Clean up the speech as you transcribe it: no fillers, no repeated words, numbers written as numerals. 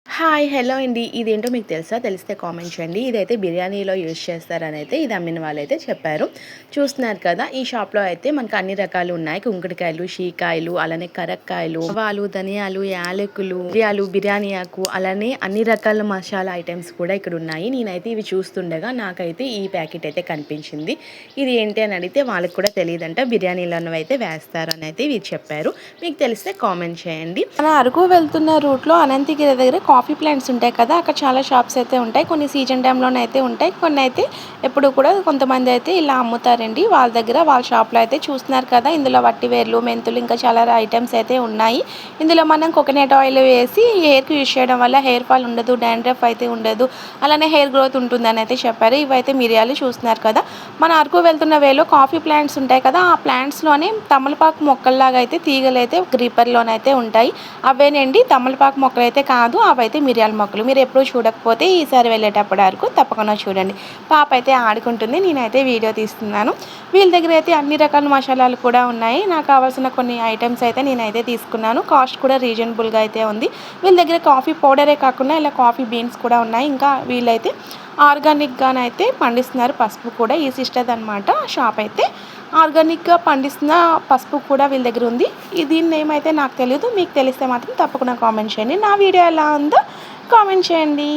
Hi. Hello అండి. ఇదేంటో మీకు తెలుసా? తెలిస్తే కామెంట్ చేయండి. ఇదైతే బిర్యానీలో యూజ్ చేస్తారనైతే ఇది అమ్మిన వాళ్ళైతే చెప్పారు. చూస్తున్నారు కదా! ఈ షాప్‌లో అయితే మనకు అన్ని రకాలు ఉన్నాయి. కుంకుడుకాయలు, షీకాయలు, అలానే కరక్కాయలు, ఆవాలు, ధనియాలు, యాలకులు, మిరియాలు, బిర్యానీ ఆకు, అలానే అన్ని రకాల మసాలా ఐటెమ్స్ కూడా ఇక్కడున్నాయి. నేనైతే ఇవి చూస్తుండగా నాకైతే ఈ ప్యాకెట్ అయితే కనిపించింది. ఇది ఏంటి అని అడిగితే వాళ్ళకి కూడా తెలీదంట. బిర్యానీలోనవి అయితే వేస్తారనైతే వీరు చెప్పారు. మీకు తెలిస్తే కామెంట్ చేయండి. మన అరకు వెళ్తున్న రూట్‌లో అనంతగిరి దగ్గర కాఫీ ప్లాంట్స్ ఉంటాయి కదా, అక్కడ చాలా షాప్స్ అయితే ఉంటాయి. కొన్ని సీజన్ టైంలోనే అయితే ఉంటాయి, కొన్ని అయితే ఎప్పుడు కూడా కొంతమంది అయితే ఇలా అమ్ముతారండి. వాళ్ళ దగ్గర వాళ్ళ షాప్లో అయితే చూస్తున్నారు కదా, ఇందులో వట్టివేర్లు, మెంతులు, ఇంకా చాలా ఐటమ్స్ అయితే ఉన్నాయి. ఇందులో మనం కోకోనట్ ఆయిల్ వేసి హెయిర్కి యూజ్ చేయడం వల్ల హెయిర్ ఫాల్ ఉండదు, డాండ్రఫ్ అయితే ఉండదు, అలానే హెయిర్ గ్రోత్ ఉంటుందని అయితే చెప్పారు. ఇవైతే మిరియాలు చూస్తున్నారు కదా. మన అరకు వెళ్తున్న వేలో కాఫీ ప్లాంట్స్ ఉంటాయి కదా, ఆ ప్లాంట్స్లోనే తమలపాకు మొక్కల్లాగా అయితే తీగలైతే గ్రీపర్లోనైతే ఉంటాయి. అవేనండి తమలపాకు మొక్కలు అయితే కాదు, అవైతే మిరియాల మొక్కలు. మీరు ఎప్పుడూ చూడకపోతే ఈసారి వెళ్ళేటప్పుడు వరకు తప్పకుండా చూడండి. పాప అయితే ఆడుకుంటుంది, నేనైతే వీడియో తీస్తున్నాను. వీళ్ళ దగ్గర అయితే అన్ని రకాల మసాలాలు కూడా ఉన్నాయి. నాకు కావాల్సిన కొన్ని ఐటమ్స్ అయితే నేనైతే తీసుకున్నాను. కాస్ట్ కూడా రీజనబుల్గా అయితే ఉంది. వీళ్ళ దగ్గర కాఫీ పౌడరే కాకుండా ఇలా కాఫీ బీన్స్ కూడా ఉన్నాయి. ఇంకా వీళ్ళైతే ఆర్గానిక్గానైతే పండిస్తున్నారు. పసుపు కూడా ఈ సిస్టర్ అనమాట షాప్ అయితే ఆర్గానిక్గా పండిస్తున్న పసుపు కూడా వీళ్ళ దగ్గర ఉంది. దీని నేమ్ అయితే నాకు తెలియదు. మీకు తెలిస్తే మాత్రం తప్పకుండా కామెంట్ చేయండి. నా వీడియో ఎలా ఉందో కామెంట్ చేయండి.